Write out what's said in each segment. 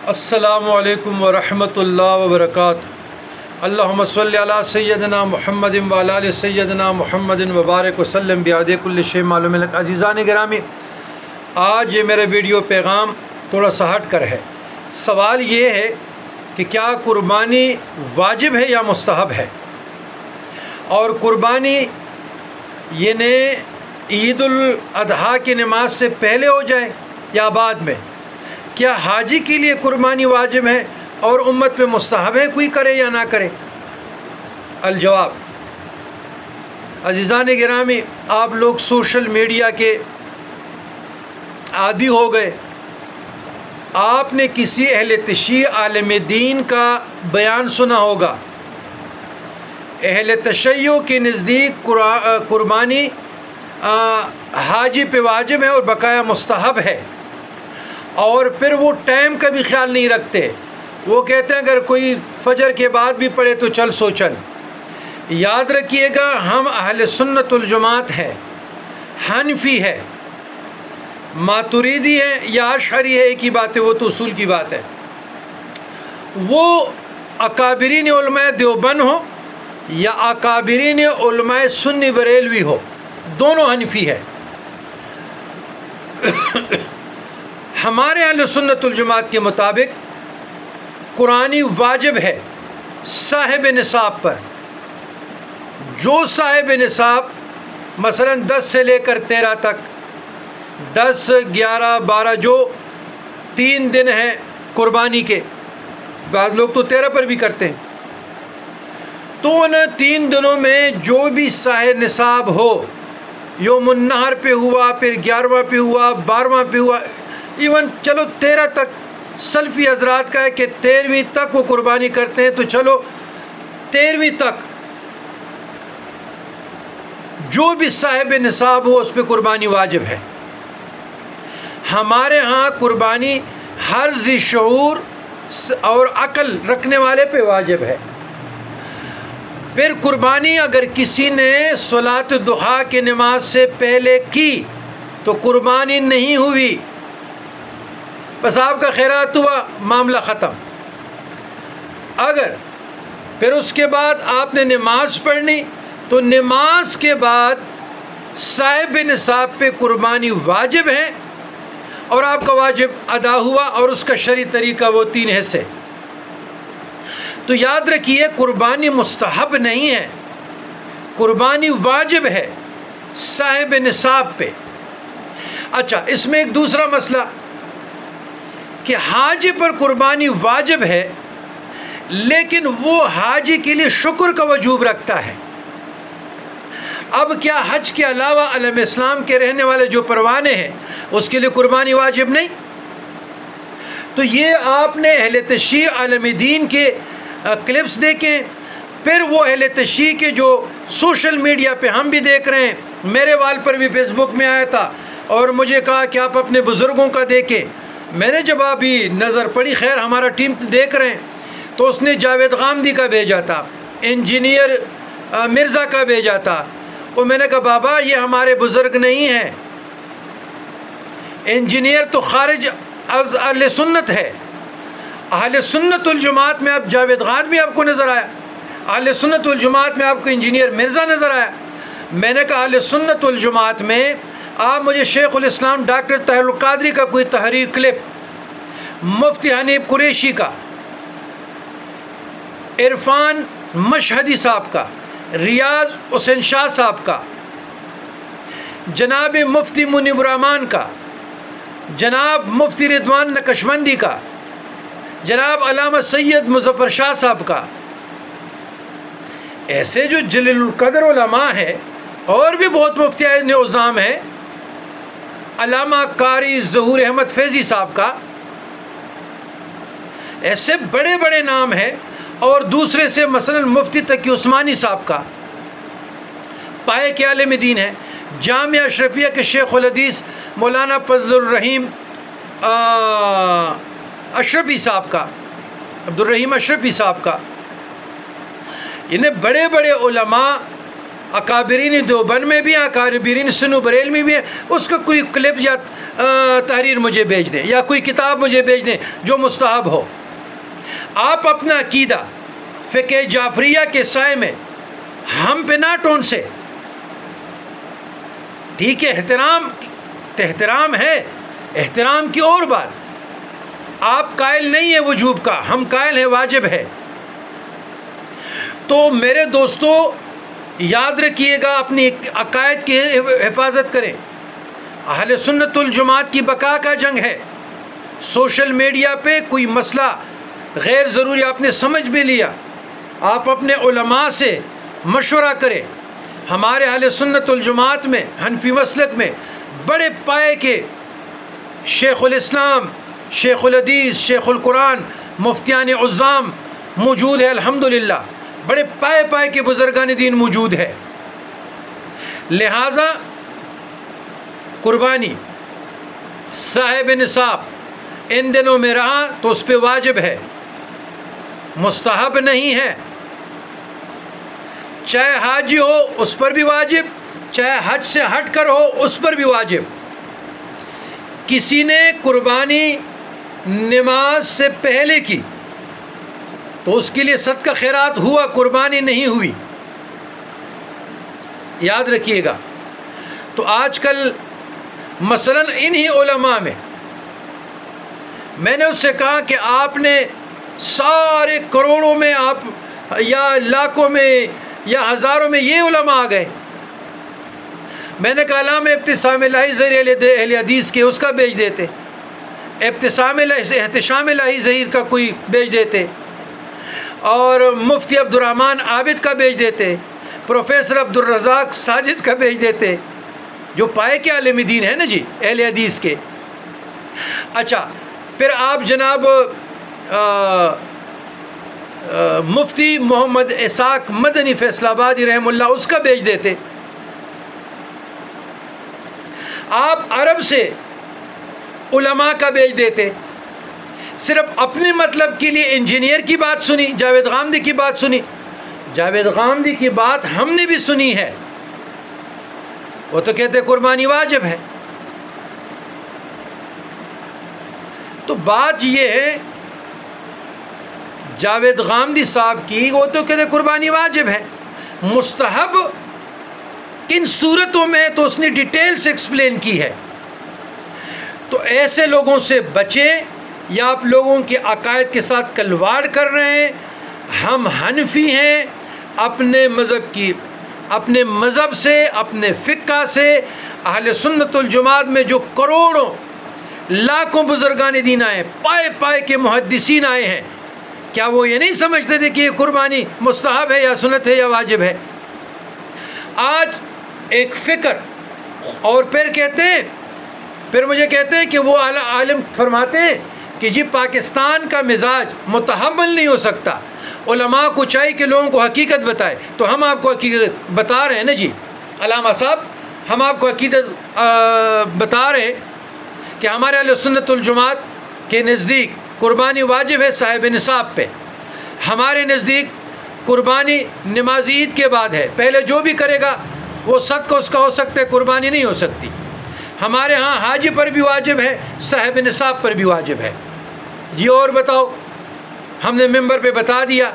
السلام علیکم ورحمۃ اللہ وبرکاتہ۔ اللہم صلی علی سیدنا محمد وعلی آل سیدنا محمد وبارک وسلم بعدد کل شیء معلوم لک۔ عزیزان گرامی، آج یہ میرا ویڈیو پیغام تھوڑا سا ہٹ کر ہے۔ سوال یہ ہے کہ کیا قربانی واجب ہے یا مستحب ہے، اور قربانی یعنی عید الاضحیٰ کی نماز سے پہلے ہو جائے یا بعد میں؟ کیا حاجی کے لیے قربانی واجب ہے اور امت پہ مستحب ہے کوئی کرے یا نہ کرے؟ الجواب، عزیزان گرامی، آپ لوگ سوشل میڈیا کے عادی ہو گئے۔ آپ نے کسی اہل تشیع عالم دین کا بیان سنا ہوگا، اہل تشیع کے نزدیک قربانی حاجی پہ واجب ہے اور بقایا مستحب ہے، اور پھر وہ ٹائم کا بھی خیال نہیں رکھتے۔ وہ کہتے ہیں اگر کوئی فجر کے بعد بھی پڑھے تو چل سو چل۔ یاد رکھیے گا، ہم اہل سنت الجماعت ہے، حنفی ہے، ماتریدی ہے یا اشعری ہے، ایک ہی بات ہے، وہ تو اصول کی بات ہے۔ وہ اکابرین علماء دیوبند ہو یا اکابرین علماء سنی بریلوی ہو، دونوں حنفی ہے۔ ہمارے اہل سنت الجماعت کے مطابق قربانی واجب ہے صاحب نصاب پر۔ جو صاحب نصاب مثلا 10 سے لے کر 13 تک، 10، 11، 12 جو 3 دن ہیں قربانی کے، بعض لوگ تو 13 پر بھی کرتے ہیں، تو ان 3 دنوں میں جو بھی صاحب نصاب ہو، یوم النحر پہ ہوا، پھر 11واں پہ ہوا، 12واں پہ ہوا، ایون چلو 13 تک سلفی حضرات کا ہے کہ 13ویں تک وہ قربانی کرتے ہیں، تو چلو 13ویں تک جو بھی صاحب نصاب ہو اس پہ قربانی واجب ہے۔ ہمارے ہاں قربانی ہر ذی شعور اور عقل رکھنے والے پہ واجب ہے۔ پھر قربانی اگر کسی نے صلاۃ الضحیٰ کی نماز سے پہلے کی تو قربانی نہیں ہوئی، بس آپ کا خیرات ہوا، معاملہ ختم۔ اگر پھر اس کے بعد آپ نے نماز پڑھنی تو نماز کے بعد صاحب نصاب پہ قربانی واجب ہے، اور آپ کا واجب ادا ہوا، اور اس کا شرعی طریقہ وہ 3 حصے۔ تو یاد رکھیے، قربانی مستحب نہیں ہے، قربانی واجب ہے صاحب نصاب پہ۔ اچھا، اس میں ایک دوسرا مسئلہ کہ حاجی پر قربانی واجب ہے، لیکن وہ حاجی کے لیے شکر کا وجوب رکھتا ہے۔ اب کیا حج کے علاوہ عالم اسلام کے رہنے والے جو پروانے ہیں اس کے لیے قربانی واجب نہیں؟ تو یہ آپ نے اہل تشیع عالم دین کے کلپس دیکھیں، پھر وہ اہل تشیع کے جو سوشل میڈیا پہ ہم بھی دیکھ رہے ہیں، میرے وال پر بھی فیس بک میں آیا تھا اور مجھے کہا کہ آپ اپنے بزرگوں کا دیکھیں۔ میں نے جب ابھی نظر پڑی، خیر ہمارا ٹیم دیکھ رہے ہیں، تو اس نے جاوید غامدی کا بھیجا تھا، انجینئر مرزا کا بھیجا تھا، اور میں نے کہا بابا یہ ہمارے بزرگ نہیں ہیں، انجینئر تو خارج از اہل سنت ہے۔ اہل سنت الجماعت میں اب جاوید غامدی آپ کو نظر آیا، اہل سنت الجماعت میں آپ کو انجینئر مرزا نظر آیا۔ میں نے کہا اہل سنت الجماعت میں آپ مجھے شیخ الاسلام ڈاکٹر طاہر القادری کا کوئی تحریر کلپ، مفتی حنیف قریشی کا، عرفان مشہدی صاحب کا، ریاض حسین شاہ صاحب کا، جناب مفتی منیب الرحمان کا، جناب مفتی رضوان نقشبندی کا، جناب علامہ سید مظفر شاہ صاحب کا، ایسے جو جلیل القدر علماء ہیں، اور بھی بہت مفتیان عظام ہیں، علامہ قاری ظہور احمد فیضی صاحب کا، ایسے بڑے بڑے نام ہیں، اور دوسرے سے مثلا مفتی تقی عثمانی صاحب کا، پائے کے عالم دین ہے، جامعہ اشرفیہ کے شیخ الحدیث مولانا فضل الرحیم اشرفی صاحب کا، عبدالرحیم اشرفی صاحب کا، انہیں بڑے بڑے علماء اکابرین دیوبند میں بھی ہیں، اکابرین سنو بریل میں بھی ہیں، اس کا کوئی کلپ یا تحریر مجھے بھیج دیں، یا کوئی کتاب مجھے بھیج دیں جو مستحب ہو۔ آپ اپنا عقیدہ فقہ جعفریہ کے سائے میں ہم پہ نہ ٹون سے، ٹھیک ہے، احترام ہے، احترام کی اور بات، آپ قائل نہیں ہیں وجوب کا، ہم قائل ہیں واجب ہے۔ تو میرے دوستو یاد رکھیے گا، اپنی عقائد کی حفاظت کریں۔ اہل سنت الجماعت کی بقا کا جنگ ہے۔ سوشل میڈیا پہ کوئی مسئلہ غیر ضروری آپ نے سمجھ بھی لیا، آپ اپنے علماء سے مشورہ کریں۔ ہمارے اہل سنت الجماعت میں، حنفی مسلک میں بڑے پائے کے شیخ الاسلام، شیخ الحدیث، شیخ القرآن، مفتیان عظام موجود ہے، الحمدللہ بڑے پائے کے بزرگان دین موجود ہے۔ لہٰذا قربانی صاحب نصاب ان دنوں میں رہا تو اس پہ واجب ہے، مستحب نہیں ہے۔ چاہے حاجی ہو اس پر بھی واجب، چاہے حج سے ہٹ کر ہو اس پر بھی واجب۔ کسی نے قربانی نماز سے پہلے کی تو اس کے لیے صدقہ خیرات ہوا، قربانی نہیں ہوئی، یاد رکھیے گا۔ تو آج کل مثلا انہی علماء میں نے اس سے کہا کہ آپ نے سارے کروڑوں میں آپ یا لاکھوں میں یا ہزاروں میں یہ علماء آ گئے۔ میں نے کہا علامہ ابتسام الہی ظہیر اہل حدیث کے اس کا بیچ دیتے، احتشام الہی ظہیر کا کوئی بیچ دیتے، اور مفتی عبدالرحمن عابد کا بیچ دیتے، پروفیسر عبدالرزاق ساجد کا بیچ دیتے، جو پائے کے عالم دین ہے نا جی اہل حدیث کے۔ اچھا پھر آپ جناب مفتی محمد اسحاق مدنی فیصل آبادی رحمہ اللہ اس کا بیچ دیتے۔ آپ عرب سے علماء کا بیچ دیتے، صرف اپنے مطلب کے لیے انجینئر کی بات سنی، جاوید غامدی کی بات سنی۔ جاوید غامدی کی بات ہم نے بھی سنی ہے، وہ تو کہتے قربانی واجب ہے۔ تو بات یہ ہے جاوید غامدی صاحب کی، وہ تو کہتے قربانی واجب ہے، مستحب کن صورتوں میں تو اس نے ڈیٹیل سے ایکسپلین کی ہے۔ تو ایسے لوگوں سے بچیں، یا آپ لوگوں کے عقائد کے ساتھ کلواڑ کر رہے ہیں۔ ہم حنفی ہیں، اپنے مذہب سے، اپنے فقہ سے، اہل سنت الجماعت میں جو کروڑوں لاکھوں بزرگان دین آئے ہیں، پائے کے محدثین آئے ہیں، کیا وہ یہ نہیں سمجھتے تھے کہ یہ قربانی مستحب ہے یا سنت ہے یا واجب ہے؟ آج ایک فکر، اور پھر مجھے کہتے ہیں کہ وہ عالم فرماتے ہیں کہ جی پاکستان کا مزاج متحمل نہیں ہو سکتا، علماء کو چاہیے کہ لوگوں کو حقیقت بتائے۔ تو ہم آپ کو حقیقت بتا رہے ہیں نا جی علامہ صاحب، ہم آپ کو حقیقت بتا رہے ہیں کہ ہمارے اہل سنت الجماعت کے نزدیک قربانی واجب ہے صاحب نصاب پہ۔ ہمارے نزدیک قربانی نماز عید کے بعد ہے، پہلے جو بھی کرے گا وہ صدقہ اس کا ہو سکتا ہے، قربانی نہیں ہو سکتی۔ ہمارے ہاں حاجی پر بھی واجب ہے، صاحب نصاب پر بھی واجب ہے۔ جی اور بتاؤ، ہم نے ممبر پہ بتا دیا،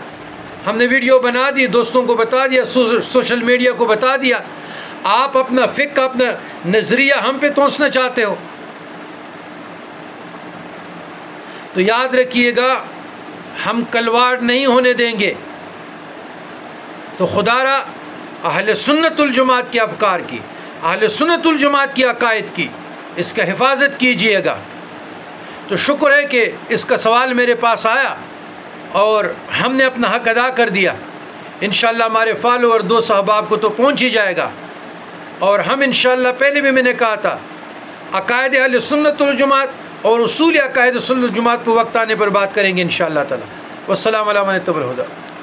ہم نے ویڈیو بنا دی، دوستوں کو بتا دیا، سوشل میڈیا کو بتا دیا، آپ اپنا فقہ، اپنا نظریہ ہم پہ توسنا چاہتے ہو۔ تو یاد رکھیے گا، ہم کلواڑ نہیں ہونے دیں گے۔ تو خدا را اہل سنت الجماعت کے افکار کی، اہل سنت الجماعت کی عقائد کی اس کا حفاظت کیجئے گا۔ تو شکر ہے کہ اس کا سوال میرے پاس آیا اور ہم نے اپنا حق ادا کر دیا۔ انشاءاللہ ہمارے فالوور دوست احباب کو تو پہنچ ہی جائے گا، اور ہم انشاءاللہ پہلے بھی میں نے کہا تھا عقائد اہل سنت الجماعت اور اصول عقائد سنت الجماعت پہ وقت آنے پر بات کریں گے انشاءاللہ تعالی۔ والسلام علیکم ورحمۃ اللہ۔